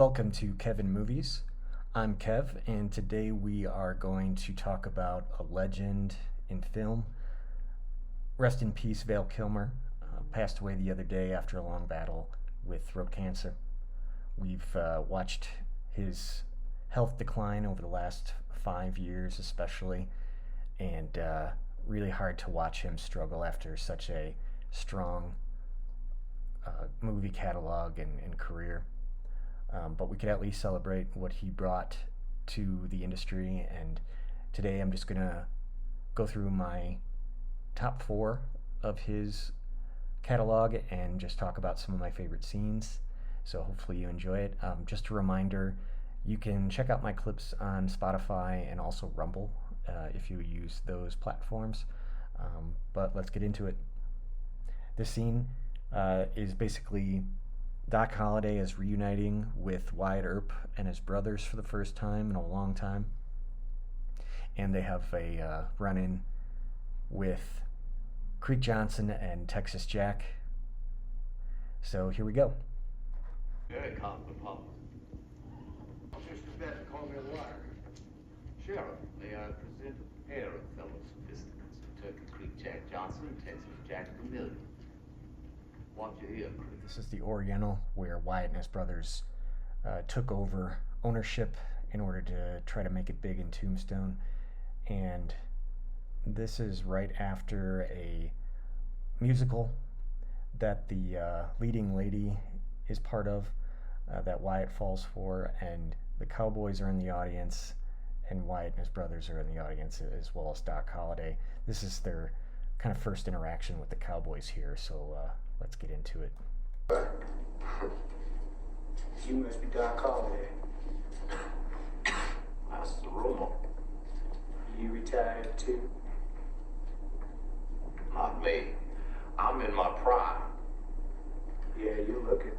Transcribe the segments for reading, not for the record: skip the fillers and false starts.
Welcome to Kevin Movies. I'm Kev, and today we are going to talk about a legend in film. Rest in peace, Val Kilmer. Passed away the other day after a long battle with throat cancer. We've watched his health decline over the last 5 years especially, and really hard to watch him struggle after such a strong movie catalog and career. But we could at least celebrate what he brought to the industry, and today I'm just going to go through my top 4 of his catalog and just talk about some of my favorite scenes, so hopefully you enjoy it. Just a reminder, you can check out my clips on Spotify and also Rumble if you use those platforms, but let's get into it. This scene is basically Doc Holliday is reuniting with Wyatt Earp and his brothers for the first time in a long time, and they have a run-in with Creek Johnson and Texas Jack. So here we go. Very cosmopolitan. Just as bad to call me a liar. Sheriff, may I present a pair of fellow sophisticates, Turkey Creek Jack Johnson and Texas Jack Chameleon. Want you here, Creek? This is the Oriental, where Wyatt and his brothers took over ownership in order to try to make it big in Tombstone. And this is right after a musical that the leading lady is part of, that Wyatt falls for, and the Cowboys are in the audience, and Wyatt and his brothers are in the audience, as well as Doc Holliday. This is their kind of first interaction with the Cowboys here, so let's get into it. You must be Doc Holliday. That's the rumor. You retired too? Not me. I'm in my prime. Yeah, you look it.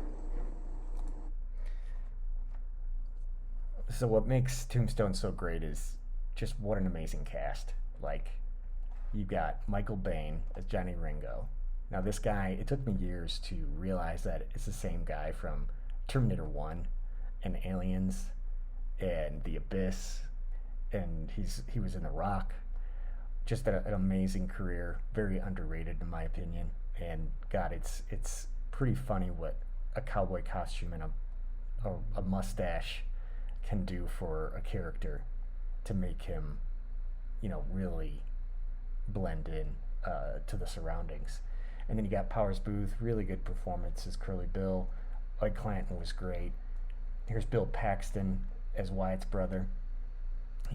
So what makes Tombstone so great is just what an amazing cast. Like, you got Michael Biehn as Johnny Ringo. Now this guy, it took me years to realize that it's the same guy from Terminator 1 and Aliens and The Abyss, and he was in The Rock. Just an amazing career, very underrated in my opinion. And God, it's pretty funny what a cowboy costume and a mustache can do for a character to make him, really blend in to the surroundings. And then you got Powers Booth, really good performance as Curly Bill. Ike Clanton was great. Here's Bill Paxton as Wyatt's brother.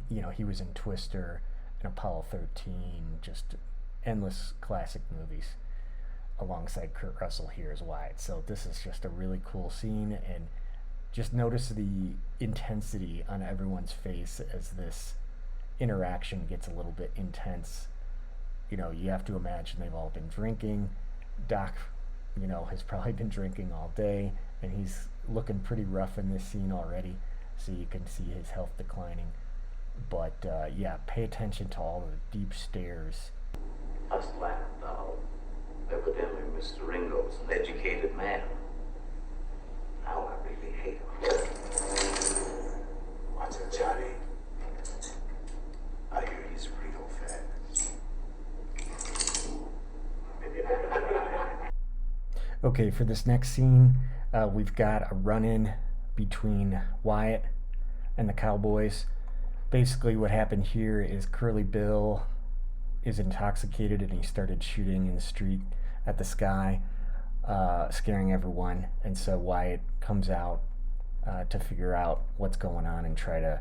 He was in Twister and Apollo 13, just endless classic movies, alongside Kurt Russell here as Wyatt. So this is just a really cool scene, and just notice the intensity on everyone's face as this interaction gets a little bit intense. You have to imagine they've all been drinking. Doc, has probably been drinking all day, and he's looking pretty rough in this scene already, so you can see his health declining. But pay attention to all the deep stares. Us laugh, though. Evidently, Mr. Ringo's an educated man. Now I really hate him. Watch it, Johnny. I hear he's real fat. Okay, for this next scene, we've got a run-in between Wyatt and the Cowboys. Basically what happened here is Curly Bill is intoxicated and he started shooting in the street at the sky, scaring everyone. And so Wyatt comes out to figure out what's going on and try to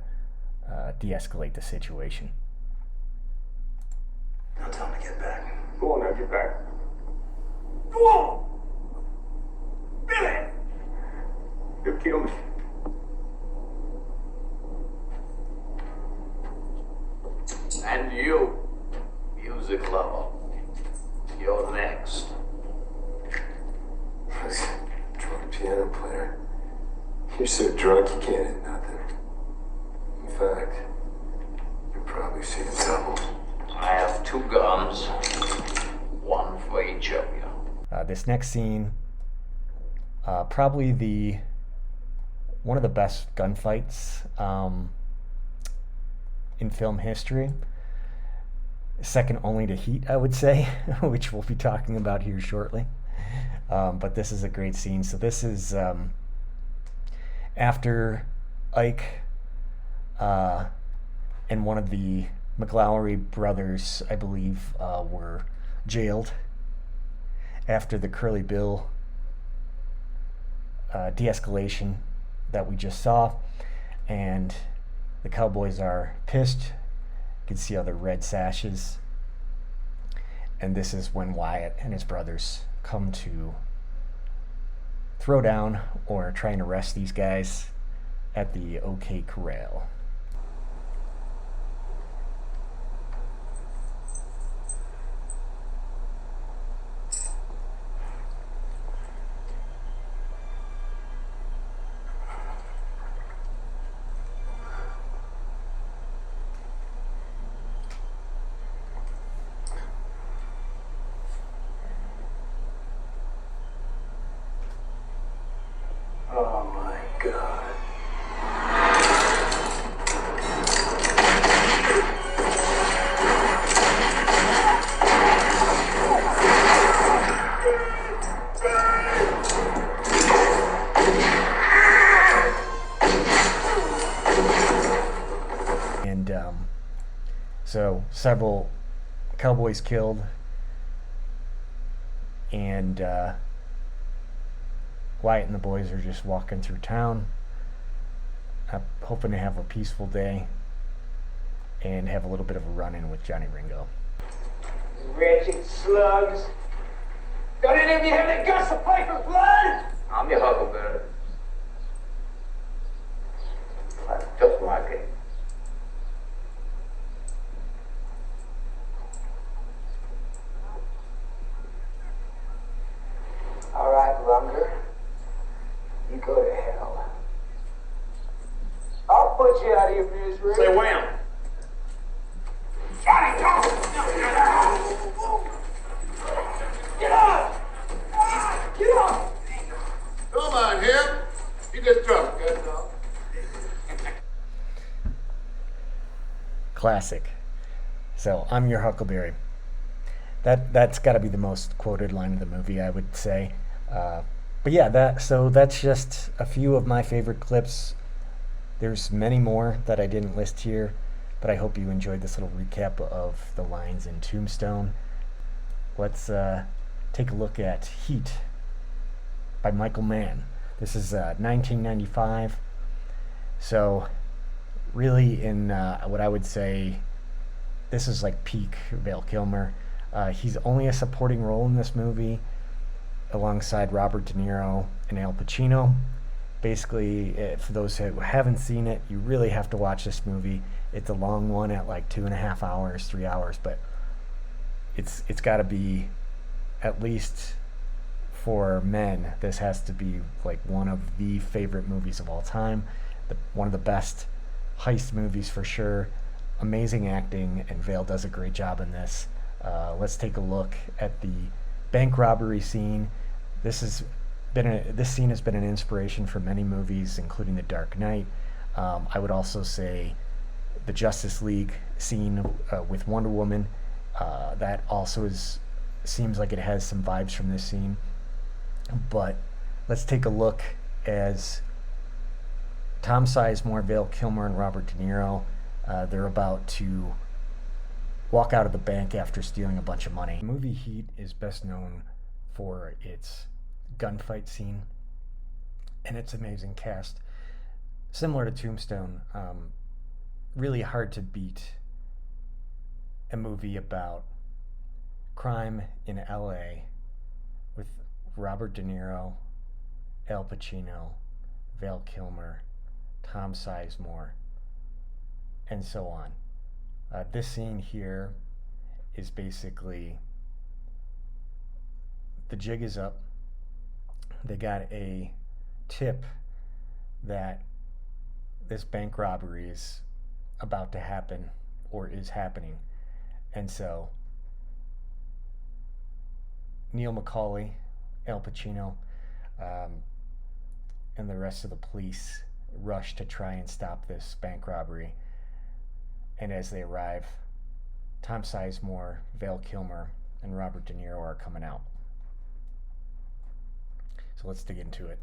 de-escalate the situation. Now tell him to get back. Go on now, get back. Go on! Billy! He'll kill me. And you, music lover, you're next. Drunk piano player. You're so drunk you can't hit nothing. In fact, you're probably seeing double. I have 2 guns, one for each of you. This next scene, probably the one of the best gunfights in film history. Second only to Heat, I would say, which we'll be talking about here shortly. But this is a great scene. So this is after Ike and one of the McLowry brothers, I believe, were jailed after the Curly Bill de-escalation that we just saw, and the Cowboys are pissed. You can see all the red sashes, and this is when Wyatt and his brothers come to throw down or try and arrest these guys at the OK Corral. Oh my God. And so several Cowboys killed, and Wyatt and the boys are just walking through town, hoping to have a peaceful day and have a little bit of a run-in with Johnny Ringo. Wretched slugs. Don't any of you have the guts to fight for blood? I'm your Huckleberry. That's just like it. All right, Lunger. You go to hell. I'll put you out of your misery. Say wham. Johnny, go! Get up! Get up! Don't mind him. He just drunk, that's all. Classic. So, I'm your Huckleberry. That's got to be the most quoted line of the movie, I would say. But yeah, that's just a few of my favorite clips. There's many more that I didn't list here, but I hope you enjoyed this little recap of the lines in Tombstone. Let's take a look at Heat by Michael Mann. This is 1995. So really in what I would say, this is like peak Val Kilmer. He's only a supporting role in this movie alongside Robert De Niro and Al Pacino. Basically, for those who haven't seen it, you really have to watch this movie. It's a long one at like 2.5 hours, 3 hours, but it's got to be, at least for men, this has to be like one of the favorite movies of all time. One of the best heist movies for sure. Amazing acting, and Vale does a great job in this. Let's take a look at the bank robbery scene. This scene has been an inspiration for many movies, including The Dark Knight. I would also say the Justice League scene with Wonder Woman. That also seems like it has some vibes from this scene. But let's take a look as Tom Sizemore, Val Kilmer, and Robert De Niro, they're about to walk out of the bank after stealing a bunch of money. The movie Heat is best known for its gunfight scene and its amazing cast. Similar to Tombstone, really hard to beat a movie about crime in LA with Robert De Niro, Al Pacino, Val Kilmer, Tom Sizemore, and so on. This scene here is basically, the jig is up. They got a tip that this bank robbery is about to happen or is happening. And so Neil McCauley, Al Pacino, and the rest of the police rush to try and stop this bank robbery. And as they arrive, Tom Sizemore, Val Kilmer, and Robert De Niro are coming out. So let's dig into it.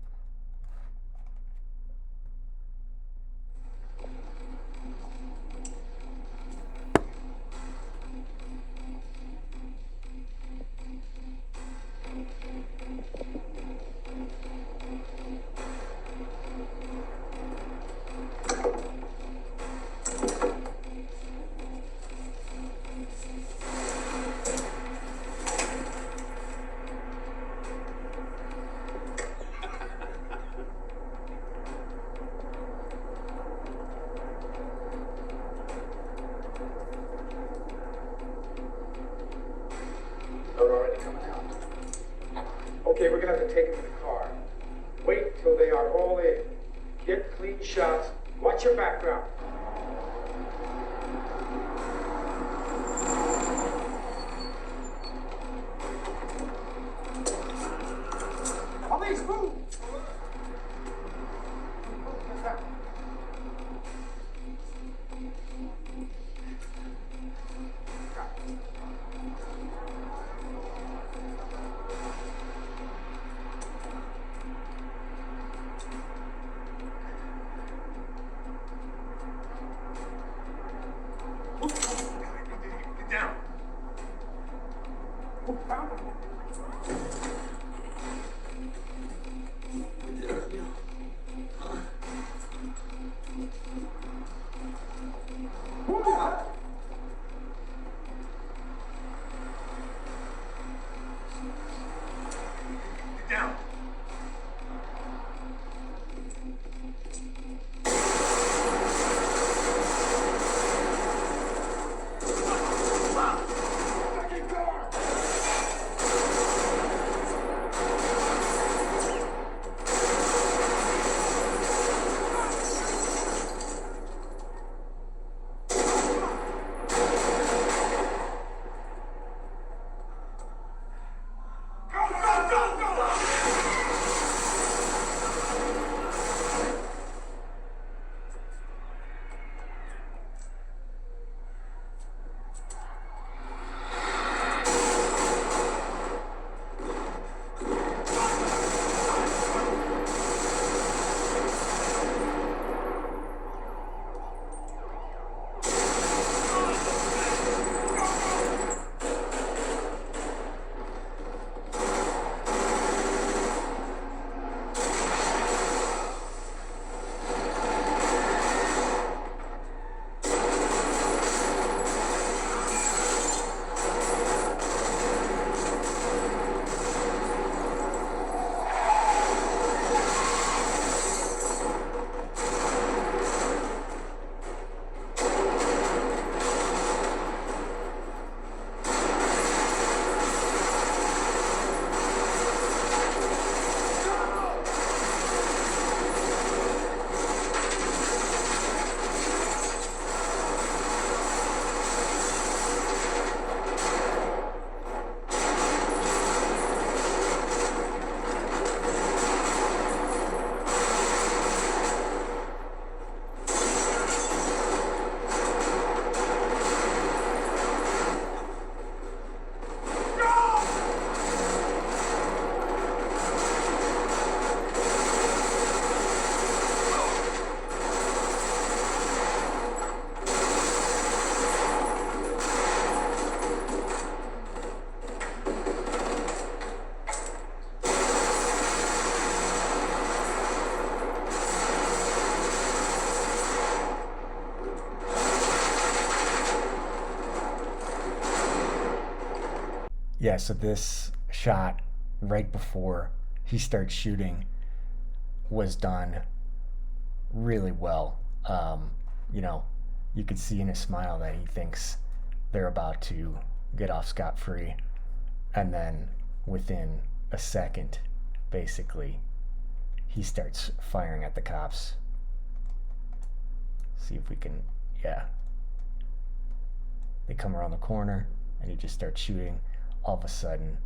They're already coming out. Okay, we're gonna have to take them to the car. Wait till they are all in. Get clean shots. Watch your background. Police, move! Get down. Get down. Yeah, so this shot right before he starts shooting was done really well. You know, you could see in his smile that he thinks they're about to get off scot-free. And then within a second, basically, he starts firing at the cops. See if we can, yeah. They come around the corner and he just starts shooting. All of a sudden,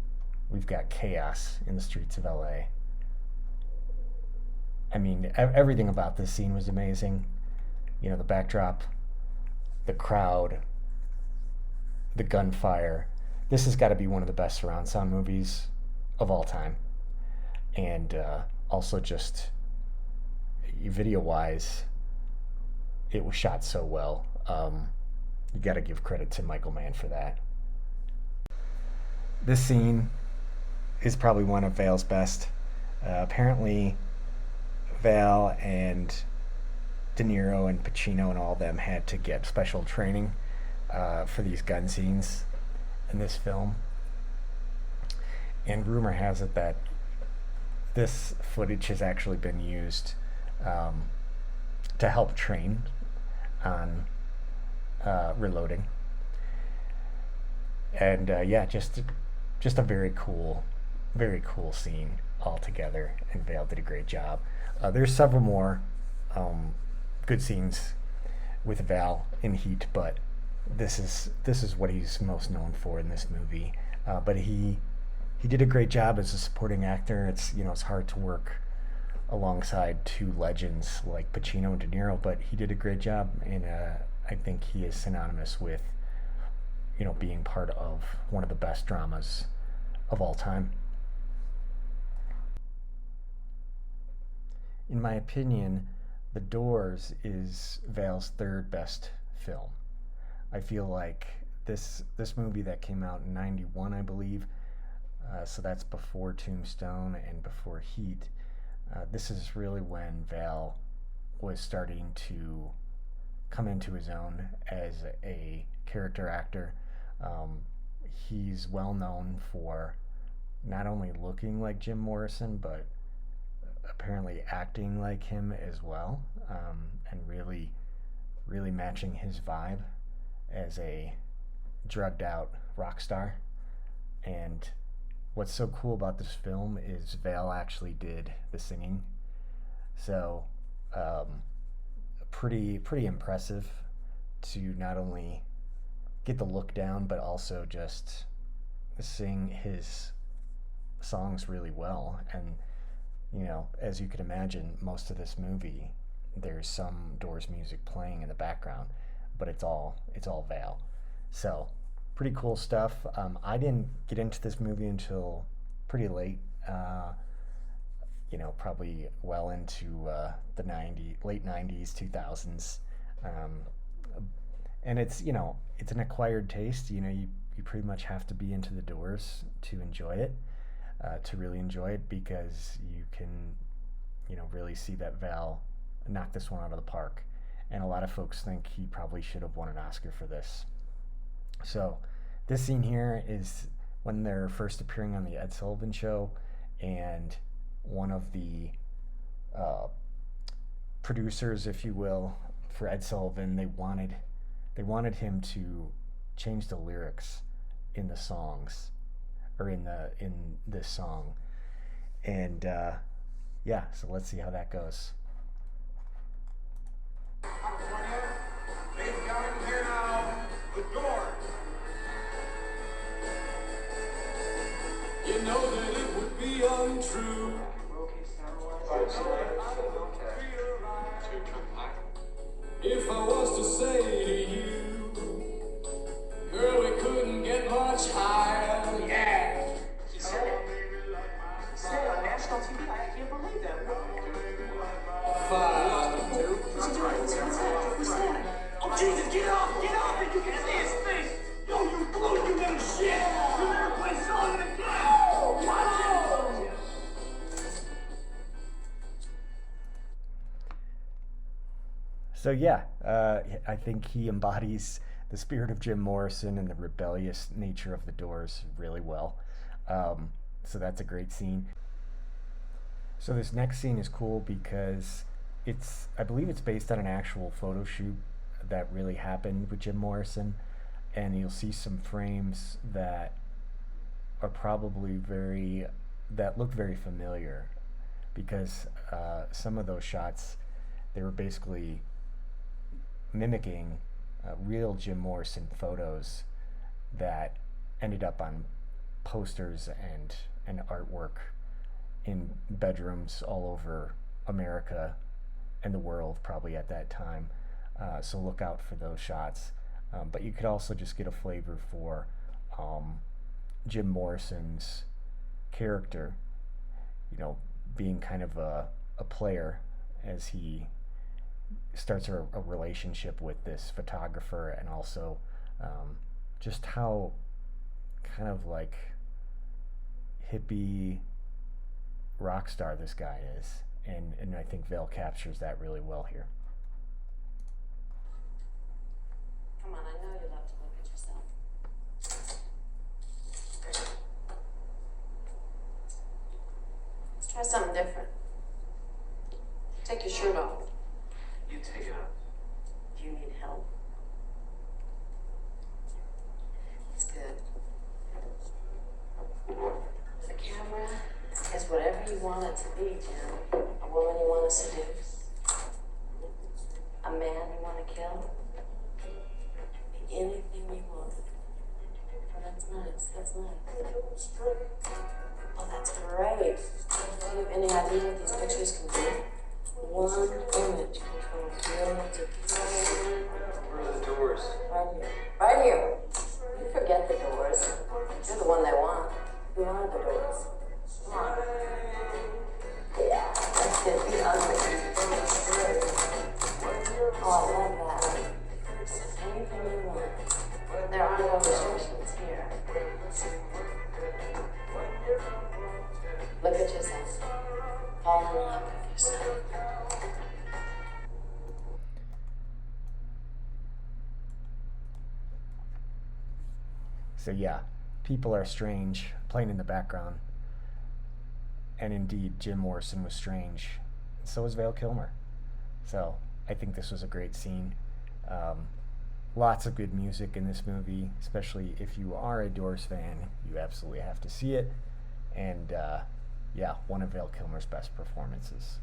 we've got chaos in the streets of LA. I mean, everything about this scene was amazing. You know, the backdrop, the crowd, the gunfire. This has got to be one of the best surround sound movies of all time. And also just video wise, it was shot so well. You got to give credit to Michael Mann for that. This scene is probably one of Val's best. Apparently, Val and De Niro and Pacino and all of them had to get special training for these gun scenes in this film. And rumor has it that this footage has actually been used to help train on reloading. And yeah, just a very cool scene altogether, and Vale did a great job. There's several more good scenes with Val in Heat, but this is what he's most known for in this movie. But he did a great job as a supporting actor. It's hard to work alongside two legends like Pacino and De Niro, but he did a great job, and I think he is synonymous with being part of one of the best dramas of all time. In my opinion, The Doors is Val's third best film. I feel like this movie that came out in '91, I believe, so that's before Tombstone and before Heat. This is really when Val was starting to come into his own as a character actor. He's well known for not only looking like Jim Morrison, but apparently acting like him as well, and really matching his vibe as a drugged out rock star. And what's so cool about this film is Val actually did the singing, so pretty impressive to not only get the look down, but also just sing his songs really well. And as you could imagine, most of this movie, there's some Doors music playing in the background, but it's all Val. So pretty cool stuff. I didn't get into this movie until pretty late, probably well into the late 90s, 2000s. And it's an acquired taste. You pretty much have to be into the Doors to enjoy it, to really enjoy it, because you can really see that Val knocked this one out of the park. And a lot of folks think he probably should have won an Oscar for this. So this scene here is when they're first appearing on the Ed Sullivan Show, and one of the producers, if you will, for Ed Sullivan, they wanted him to change the lyrics in the songs, or in this song. And yeah, so let's see how that goes. Ladies and gentlemen, here now, The Doors. You know that it would be untrue if I was to say to you, girl, we couldn't get much higher. Yeah. She said it. Said it on national TV. I can't believe that. What's that? Oh, Jesus, get off! Get off! You can see his face! Yo, you blew, you little shit! You never play solid again! Watch it! So yeah, I think he embodies the spirit of Jim Morrison and the rebellious nature of the Doors really well. So that's a great scene. So this next scene is cool because I believe it's based on an actual photo shoot that really happened with Jim Morrison, and you'll see some frames that are probably that look very familiar, because some of those shots, they were basically mimicking real Jim Morrison photos that ended up on posters and artwork in bedrooms all over America and the world probably at that time. So look out for those shots. But you could also just get a flavor for Jim Morrison's character, being kind of a player as he starts a relationship with this photographer, and also just how kind of like hippie rock star this guy is. And I think Val captures that really well here. Come on, I know you love to look at yourself. Let's try something different. Take your shirt off. You take it off. Do you need help? It's good. The camera is whatever you want it to be, Jim. A woman you want to seduce. A man you want to kill. Be anything you want. Oh, that's nice. That's nice. Oh, that's great. Do you have any idea what these pictures can do? One image controls millions of people. Where are the doors? Right here. Right here. You forget the doors. You're the one they want. Who are the doors? Come on. Yeah, that's it. Be ugly. Oh, I love that. Anything you want. There are no restrictions here. Look at yourself. Fall in love with yourself. So yeah, people are strange playing in the background. And indeed, Jim Morrison was strange. So was Val Kilmer. So I think this was a great scene. Lots of good music in this movie, especially if you are a Doors fan. You absolutely have to see it. And yeah, one of Val Kilmer's best performances.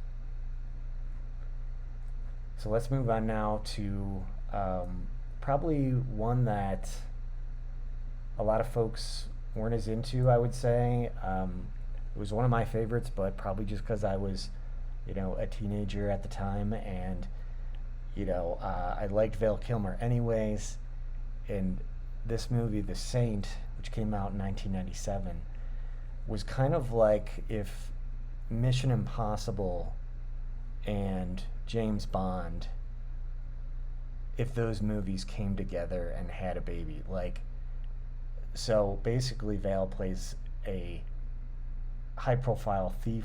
So let's move on now to probably one that a lot of folks weren't as into, I would say. It was one of my favorites, but probably just because I was, a teenager at the time, and I liked Val Kilmer anyways. And this movie, The Saint, which came out in 1997, was kind of like if Mission Impossible and James Bond, if those movies came together and had a baby. So basically Val plays a high-profile thief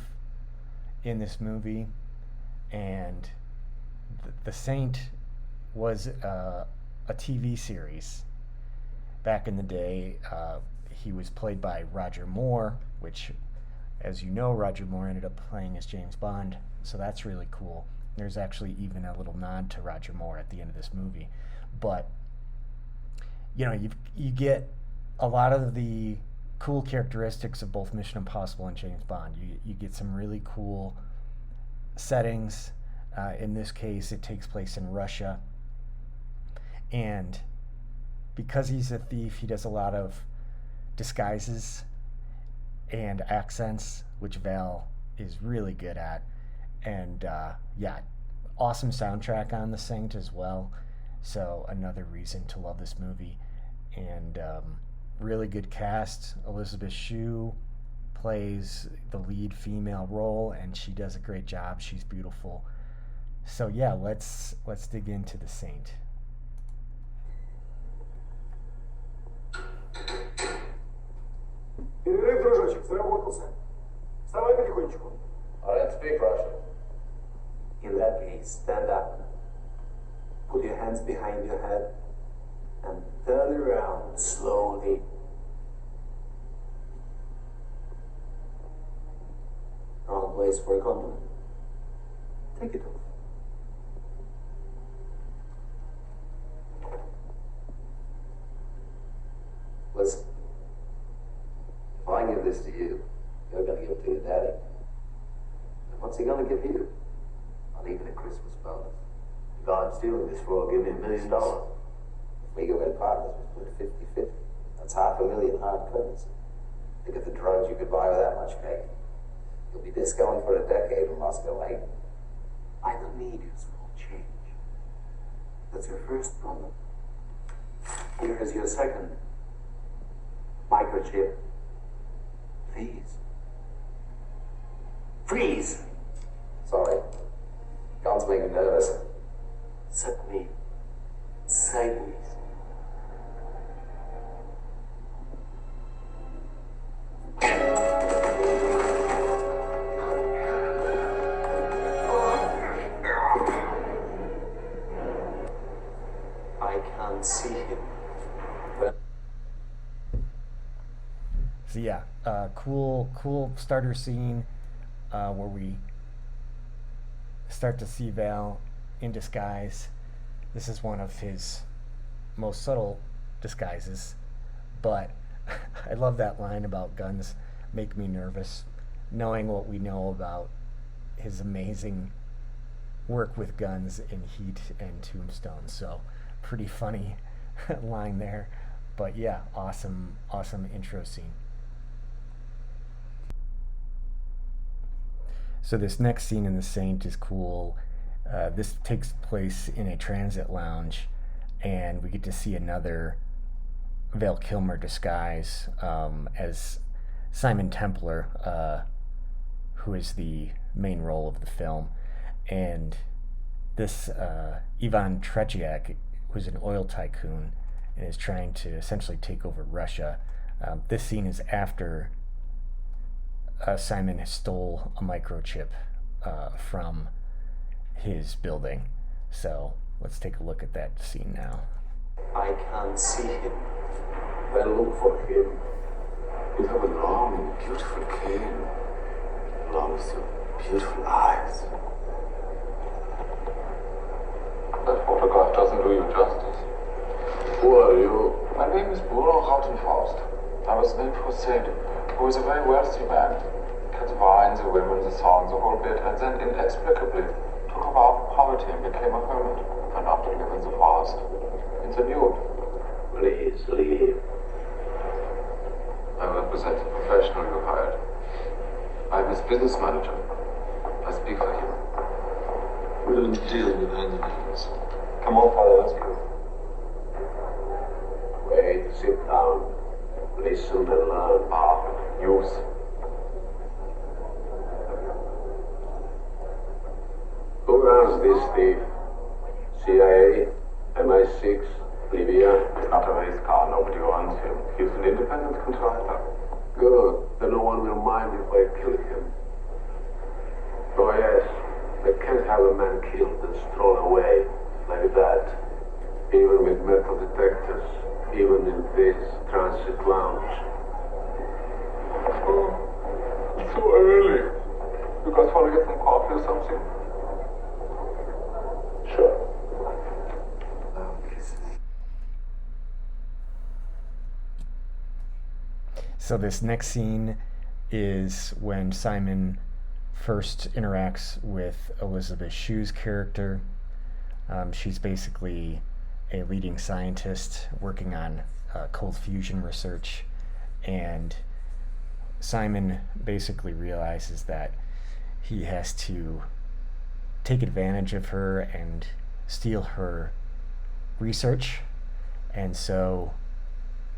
in this movie, and the Saint was a TV series back in the day. He was played by Roger Moore, which, as you know, Roger Moore ended up playing as James Bond, so that's really cool. There's actually even a little nod to Roger Moore at the end of this movie. But you get a lot of the cool characteristics of both Mission Impossible and James Bond. You get some really cool settings. In this case, it takes place in Russia. And because he's a thief, he does a lot of disguises and accents, which Val is really good at. And yeah, awesome soundtrack on The Saint as well. So another reason to love this movie. And really good cast. Elizabeth Shue plays the lead female role, and she does a great job. She's beautiful. So yeah, let's dig into The Saint. Перерыв, дружочек, заработался. Вставай потихонечку. I don't speak Russian. In that case, stand up. Put your hands behind your head and turn around slowly. Wrong place for a compliment. Take it off. Listen, if I give this to you, you're gonna give it to your daddy. And what's he gonna give you? Not even a Christmas bonus. The guy I'm stealing this for will give me $1 million. If we go in partners, we split 50-50. That's $500,000 hard currency. Think of the drugs you could buy with that much cake. You'll be discoing for a decade when Moscow ain't. That's your first problem. Here is your second. Microchip. Freeze. Freeze! Sorry. Guns make me nervous. Set me sideways. I can't see him. So yeah, cool starter scene where we start to see Val in disguise. This is one of his most subtle disguises, but I love that line about guns make me nervous, knowing what we know about his amazing work with guns in Heat and Tombstone. So pretty funny line there, but yeah, awesome intro scene. So this next scene in The Saint is cool. This takes place in a transit lounge, and we get to see another Val Kilmer disguise as Simon Templar, who is the main role of the film. And this Ivan Tretiak, who's an oil tycoon and is trying to essentially take over Russia. This scene is after Simon stole a microchip from his building. So let's take a look at that scene now. I can't see him. Well, look for him. You have a long and beautiful cane, along with your beautiful eyes. That photograph doesn't do you justice. Who are you? My name is Bruno Rautenfaust. I was named for Saint, who was a very wealthy man. Kept the wine, the women, the songs, the whole bit, and then inexplicably took a vow of poverty and became a hermit. And up to live in the forest, in the nude. Please leave. I represent the professional you hired. I'm his business manager. I speak for him. We don't deal with enemies. Come on, Father, let's go. Wait, sit down. Listen and learn. Youth. Who runs this thief? CIA? MI6? Libya? He's not a race car. Nobody runs him. He's an independent contractor. Good. Then no one will mind if I kill him. Oh yes, I can't have a man killed and thrown away like that. Even with metal detectors. Even in this transit lounge. Oh, it's too early. You guys want to get some coffee or something? Sure. So this next scene is when Simon first interacts with Elizabeth Shue's character. She's basically a leading scientist working on cold fusion research, and Simon basically realizes that he has to take advantage of her and steal her research, and so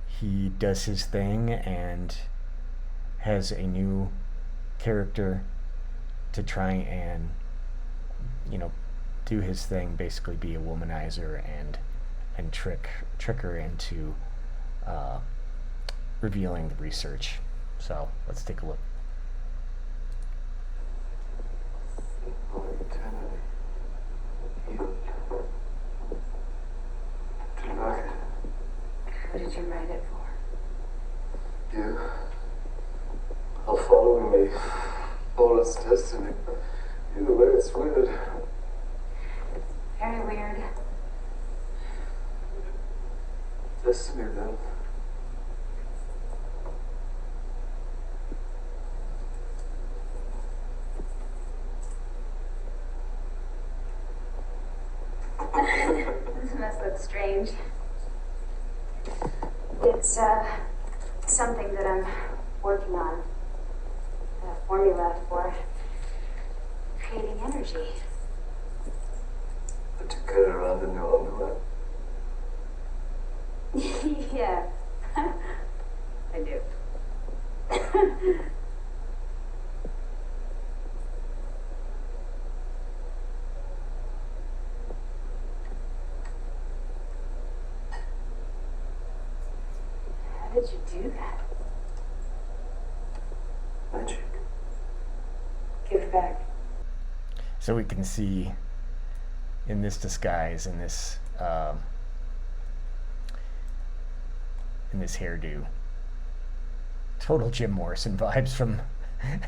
he does his thing and has a new character to try and, do his thing, basically be a womanizer and trick her into revealing the research. So let's take a look. Who did you write it for? You are following me. All is destiny. Either way, it's weird. Very weird. Destiny, then. This must look strange. It's something that I'm working on. A formula for creating energy. But you carry around hand in your underwear? Yeah, I do. How did you do that? Magic. Give it back. So we can see in this disguise, in this hairdo, total Jim Morrison vibes from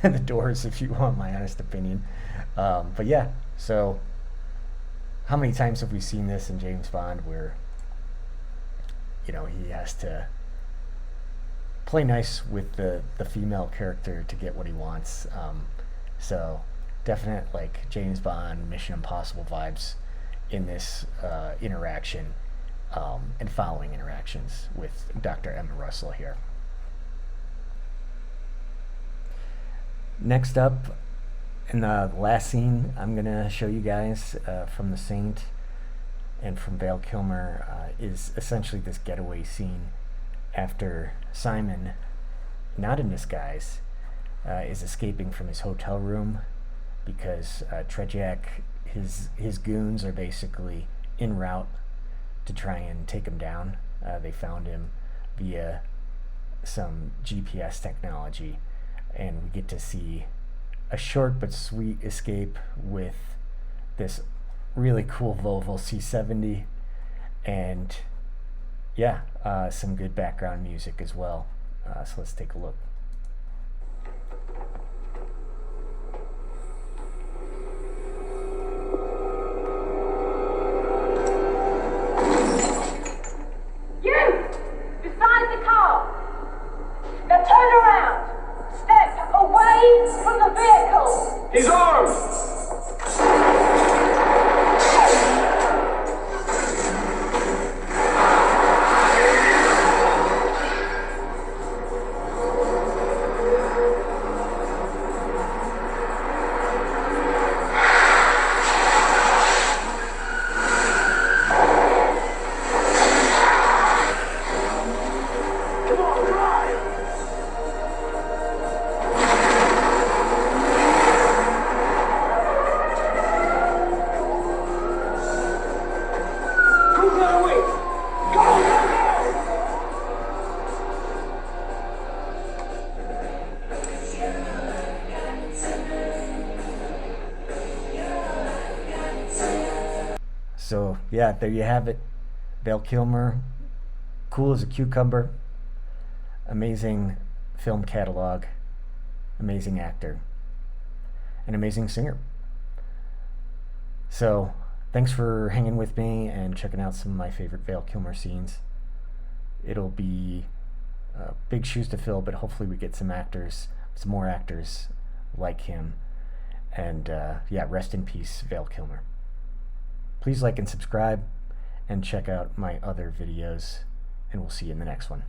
The Doors, if you want my honest opinion. But yeah, so how many times have we seen this in James Bond where, you know, he has to play nice with the female character to get what he wants. So definite like James Bond, Mission Impossible vibes in this interaction and following interactions with Dr. Emma Russell here. Next up, in the last scene, I'm going to show you guys from The Saint and from Val Kilmer is essentially this getaway scene after Simon, not in disguise, is escaping from his hotel room because Trejak, his goons are basically en route to try and take him down. They found him via some GPS technology, and we get to see a short but sweet escape with this really cool Volvo C70 and yeah, some good background music as well. So let's take a look. You! Beside the car! Now turn around! Step away from the vehicle! He's armed! So yeah, there you have it. Val Kilmer, cool as a cucumber, amazing film catalog, amazing actor, an amazing singer. So thanks for hanging with me and checking out some of my favorite Val Kilmer scenes. It'll be big shoes to fill, but hopefully we get some more actors like him. And yeah, rest in peace, Val Kilmer. Please like and subscribe and check out my other videos, and we'll see you in the next one.